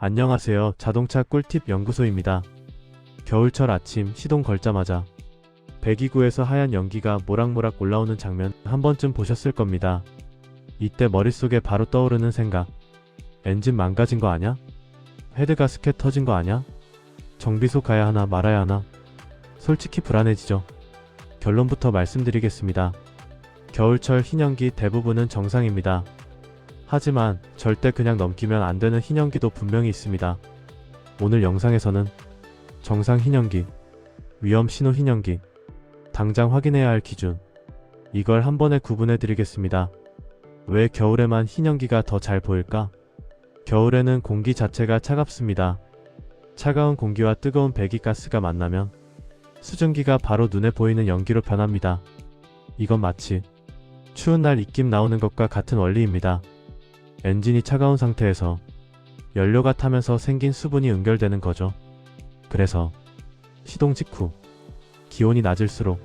안녕하세요. 자동차 꿀팁 연구소입니다. 겨울철 아침 시동 걸자마자 배기구에서 하얀 연기가 모락모락 올라오는 장면 한 번쯤 보셨을 겁니다. 이때 머릿속에 바로 떠오르는 생각. 엔진 망가진 거 아냐? 헤드가스켓 터진 거 아냐? 정비소 가야 하나 말아야 하나? 솔직히 불안해지죠. 결론부터 말씀드리겠습니다. 겨울철 흰연기 대부분은 정상입니다. 하지만 절대 그냥 넘기면 안 되는 흰연기도 분명히 있습니다. 오늘 영상에서는 정상 흰연기, 위험 신호 흰연기, 당장 확인해야 할 기준, 이걸 한 번에 구분해 드리겠습니다. 왜 겨울에만 흰연기가 더 잘 보일까? 겨울에는 공기 자체가 차갑습니다. 차가운 공기와 뜨거운 배기가스가 만나면 수증기가 바로 눈에 보이는 연기로 변합니다. 이건 마치 추운 날 입김 나오는 것과 같은 원리입니다. 엔진이 차가운 상태에서 연료가 타면서 생긴 수분이 응결되는 거죠. 그래서 시동 직후 기온이 낮을수록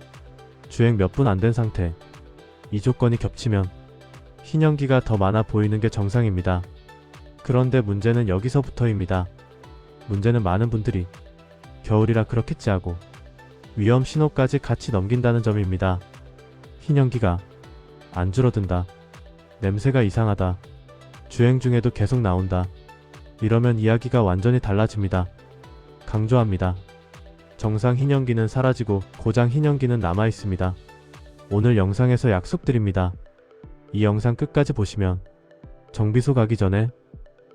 주행 몇 분 안 된 상태, 이 조건이 겹치면 흰연기가 더 많아 보이는 게 정상입니다. 그런데 문제는 여기서부터입니다. 문제는 많은 분들이 겨울이라 그렇겠지 하고 위험 신호까지 같이 넘긴다는 점입니다. 흰연기가 안 줄어든다, 냄새가 이상하다, 주행 중에도 계속 나온다, 이러면 이야기가 완전히 달라집니다. 강조합니다. 정상 흰연기는 사라지고 고장 흰연기는 남아있습니다. 오늘 영상에서 약속드립니다. 이 영상 끝까지 보시면 정비소 가기 전에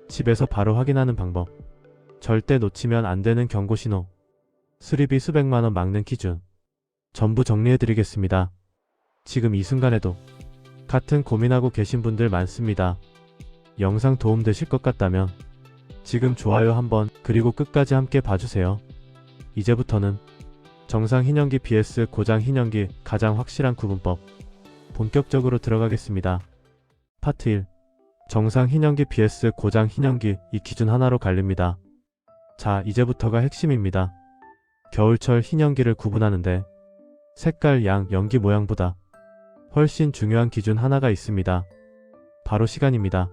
집에서 바로 확인하는 방법, 절대 놓치면 안 되는 경고신호, 수리비 수백만원 막는 기준, 전부 정리해드리겠습니다. 지금 이 순간에도 같은 고민하고 계신 분들 많습니다. 영상 도움되실 것 같다면 지금 좋아요 한번, 그리고 끝까지 함께 봐주세요. 이제부터는 정상 흰연기 vs 고장 흰연기 가장 확실한 구분법 본격적으로 들어가겠습니다. 파트 1. 정상 흰연기 vs 고장 흰연기, 이 기준 하나로 갈립니다. 자, 이제부터가 핵심입니다. 겨울철 흰연기를 구분하는데 색깔, 양, 연기 모양보다 훨씬 중요한 기준 하나가 있습니다. 바로 시간입니다.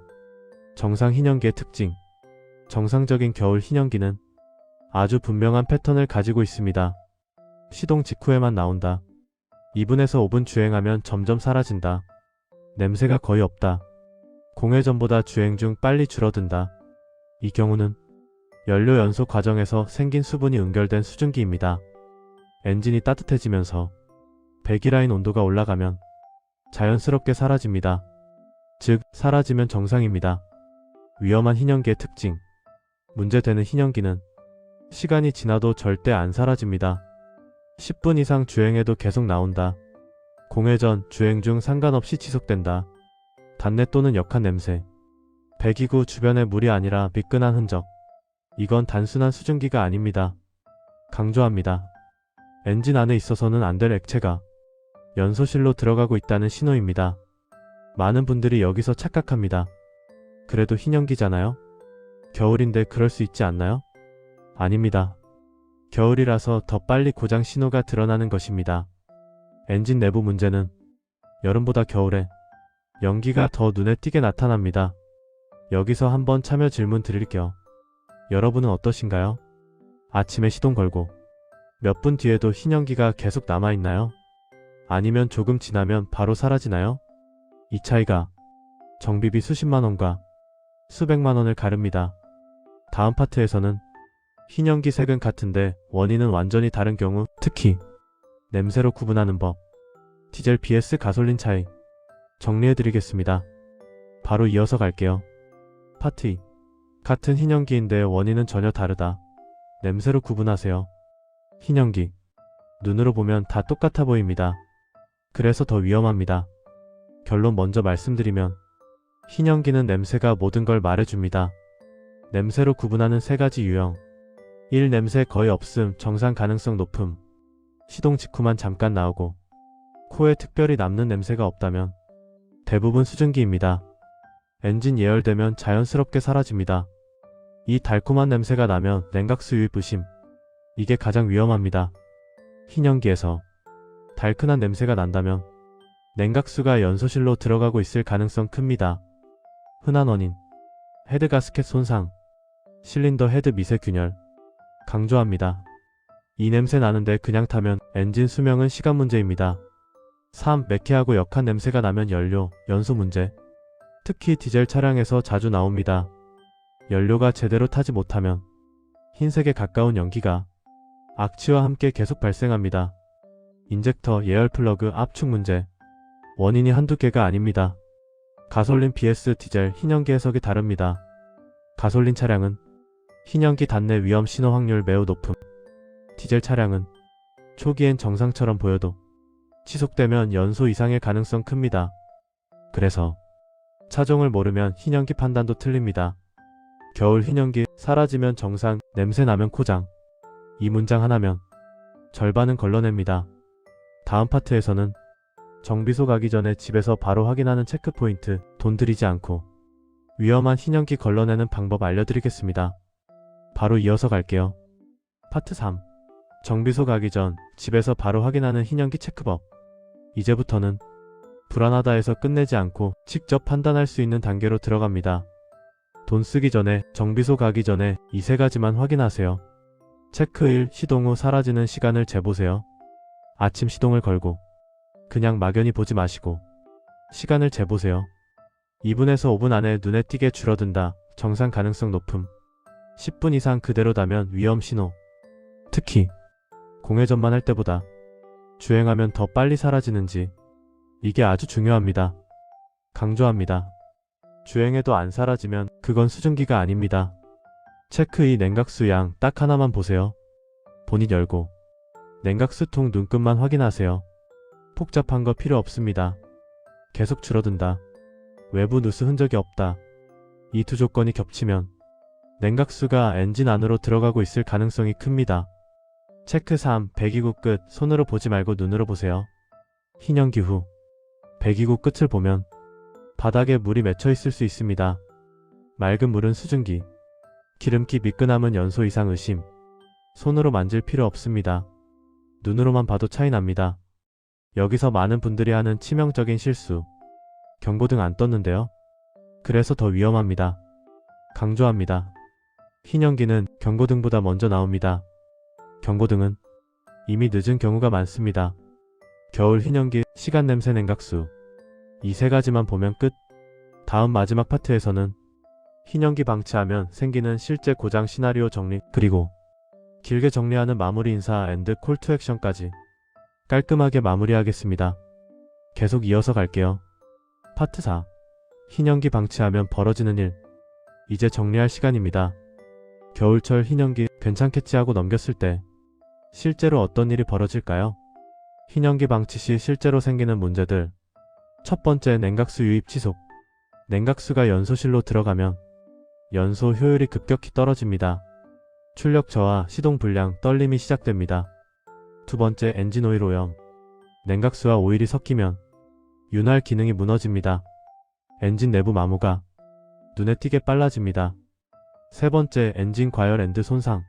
정상 흰연기의 특징. 정상적인 겨울 흰연기는 아주 분명한 패턴을 가지고 있습니다. 시동 직후에만 나온다. 2분에서 5분 주행하면 점점 사라진다. 냄새가 거의 없다. 공회전보다 주행 중 빨리 줄어든다. 이 경우는 연료 연소 과정에서 생긴 수분이 응결된 수증기입니다. 엔진이 따뜻해지면서 배기라인 온도가 올라가면 자연스럽게 사라집니다. 즉, 사라지면 정상입니다. 위험한 흰연기의 특징. 문제되는 흰연기는 시간이 지나도 절대 안 사라집니다. 10분 이상 주행해도 계속 나온다. 공회전, 주행 중 상관없이 지속된다. 단내 또는 역한 냄새. 배기구 주변에 물이 아니라 미끈한 흔적. 이건 단순한 수증기가 아닙니다. 강조합니다. 엔진 안에 있어서는 안 될 액체가 연소실로 들어가고 있다는 신호입니다. 많은 분들이 여기서 착각합니다. 그래도 흰연기잖아요? 겨울인데 그럴 수 있지 않나요? 아닙니다. 겨울이라서 더 빨리 고장 신호가 드러나는 것입니다. 엔진 내부 문제는 여름보다 겨울에 연기가 더 눈에 띄게 나타납니다. 여기서 한번 참여 질문 드릴게요. 여러분은 어떠신가요? 아침에 시동 걸고 몇 분 뒤에도 흰연기가 계속 남아있나요? 아니면 조금 지나면 바로 사라지나요? 이 차이가 정비비 수십만원과 수백만원을 가릅니다. 다음 파트에서는 흰연기 색은 같은데 원인은 완전히 다른 경우, 특히 냄새로 구분하는 법, 디젤 vs 가솔린 차이 정리해드리겠습니다. 바로 이어서 갈게요. 파트 2. 같은 흰연기인데 원인은 전혀 다르다. 냄새로 구분하세요. 흰연기. 눈으로 보면 다 똑같아 보입니다. 그래서 더 위험합니다. 결론 먼저 말씀드리면 흰연기는 냄새가 모든 걸 말해줍니다. 냄새로 구분하는 3가지 유형. 1. 냄새 거의 없음, 정상 가능성 높음. 시동 직후만 잠깐 나오고 코에 특별히 남는 냄새가 없다면 대부분 수증기입니다. 엔진 예열되면 자연스럽게 사라집니다. 이 달콤한 냄새가 나면 냉각수 유입 의심. 이게 가장 위험합니다. 흰연기에서 달큰한 냄새가 난다면 냉각수가 연소실로 들어가고 있을 가능성 큽니다. 흔한 원인, 헤드가스켓 손상, 실린더 헤드 미세 균열. 강조합니다. 이 냄새 나는데 그냥 타면 엔진 수명은 시간 문제입니다. 3. 매캐하고 역한 냄새가 나면 연료, 연소 문제. 특히 디젤 차량에서 자주 나옵니다. 연료가 제대로 타지 못하면 흰색에 가까운 연기가 악취와 함께 계속 발생합니다. 인젝터, 예열 플러그, 압축 문제. 원인이 한두 개가 아닙니다. 가솔린 vs 디젤, 흰연기 해석이 다릅니다. 가솔린 차량은 흰연기 단내 위험 신호 확률 매우 높음. 디젤 차량은 초기엔 정상처럼 보여도 지속되면 연소 이상의 가능성 큽니다. 그래서 차종을 모르면 흰연기 판단도 틀립니다. 겨울 흰연기 사라지면 정상, 냄새 나면 고장. 이 문장 하나면 절반은 걸러냅니다. 다음 파트에서는 정비소 가기 전에 집에서 바로 확인하는 체크포인트, 돈 들이지 않고 위험한 흰연기 걸러내는 방법 알려드리겠습니다. 바로 이어서 갈게요. 파트 3. 정비소 가기 전 집에서 바로 확인하는 흰연기 체크법. 이제부터는 불안하다 해서 끝내지 않고 직접 판단할 수 있는 단계로 들어갑니다. 돈 쓰기 전에, 정비소 가기 전에 이 세 가지만 확인하세요. 체크 1. 시동 후 사라지는 시간을 재보세요. 아침 시동을 걸고 그냥 막연히 보지 마시고 시간을 재보세요. 2분에서 5분 안에 눈에 띄게 줄어든다. 정상 가능성 높음. 10분 이상 그대로다면 위험 신호. 특히 공회전만 할 때보다 주행하면 더 빨리 사라지는지, 이게 아주 중요합니다. 강조합니다. 주행해도 안 사라지면 그건 수증기가 아닙니다. 체크 2. 냉각수 양 딱 하나만 보세요. 보닛 열고 냉각수통 눈끝만 확인하세요. 복잡한 거 필요 없습니다. 계속 줄어든다. 외부 누수 흔적이 없다. 이 두 조건이 겹치면 냉각수가 엔진 안으로 들어가고 있을 가능성이 큽니다. 체크 3. 배기구 끝 손으로 보지 말고 눈으로 보세요. 흰연기 후 배기구 끝을 보면 바닥에 물이 맺혀 있을 수 있습니다. 맑은 물은 수증기, 기름기 미끈함은 연소 이상 의심. 손으로 만질 필요 없습니다. 눈으로만 봐도 차이 납니다. 여기서 많은 분들이 하는 치명적인 실수. 경고등 안 떴는데요. 그래서 더 위험합니다. 강조합니다. 흰연기는 경고등보다 먼저 나옵니다. 경고등은 이미 늦은 경우가 많습니다. 겨울 흰연기, 시간 냄새 냉각수. 이 세 가지만 보면 끝. 다음 마지막 파트에서는 흰연기 방치하면 생기는 실제 고장 시나리오 정리, 그리고 길게 정리하는 마무리 인사 앤드 콜 투 액션까지 깔끔하게 마무리하겠습니다. 계속 이어서 갈게요. 파트 4. 흰연기 방치하면 벌어지는 일. 이제 정리할 시간입니다. 겨울철 흰연기 괜찮겠지 하고 넘겼을 때 실제로 어떤 일이 벌어질까요? 흰연기 방치 시 실제로 생기는 문제들. 첫 번째, 냉각수 유입 지속. 냉각수가 연소실로 들어가면 연소 효율이 급격히 떨어집니다. 출력 저하, 시동 불량, 떨림이 시작됩니다. 두 번째, 엔진 오일 오염. 냉각수와 오일이 섞이면 윤활 기능이 무너집니다. 엔진 내부 마모가 눈에 띄게 빨라집니다. 세 번째, 엔진 과열 앤드 손상.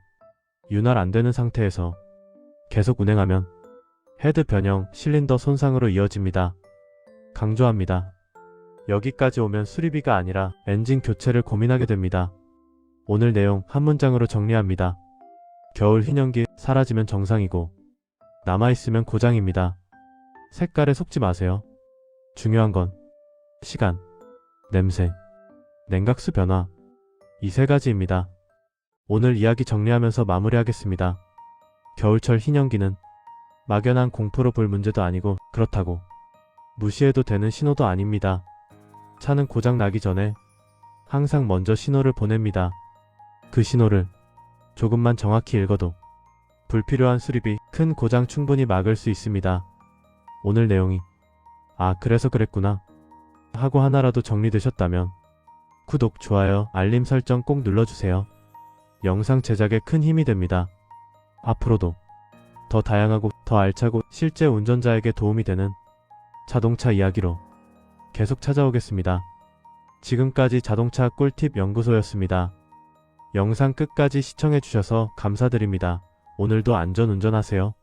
윤활 안 되는 상태에서 계속 운행하면 헤드 변형, 실린더 손상으로 이어집니다. 강조합니다. 여기까지 오면 수리비가 아니라 엔진 교체를 고민하게 됩니다. 오늘 내용 한 문장으로 정리합니다. 겨울 흰연기 사라지면 정상이고 남아있으면 고장입니다. 색깔에 속지 마세요. 중요한 건 시간, 냄새, 냉각수 변화, 이 세 가지입니다. 오늘 이야기 정리하면서 마무리하겠습니다. 겨울철 흰연기는 막연한 공포로 볼 문제도 아니고 그렇다고 무시해도 되는 신호도 아닙니다. 차는 고장 나기 전에 항상 먼저 신호를 보냅니다. 그 신호를 조금만 정확히 읽어도 불필요한 수리비, 큰 고장 충분히 막을 수 있습니다. 오늘 내용이 아 그래서 그랬구나 하고 하나라도 정리되셨다면 구독, 좋아요, 알림 설정 꼭 눌러주세요. 영상 제작에 큰 힘이 됩니다. 앞으로도 더 다양하고 더 알차고 실제 운전자에게 도움이 되는 자동차 이야기로 계속 찾아오겠습니다. 지금까지 자동차 꿀팁 연구소였습니다. 영상 끝까지 시청해주셔서 감사드립니다. 오늘도 안전 운전하세요.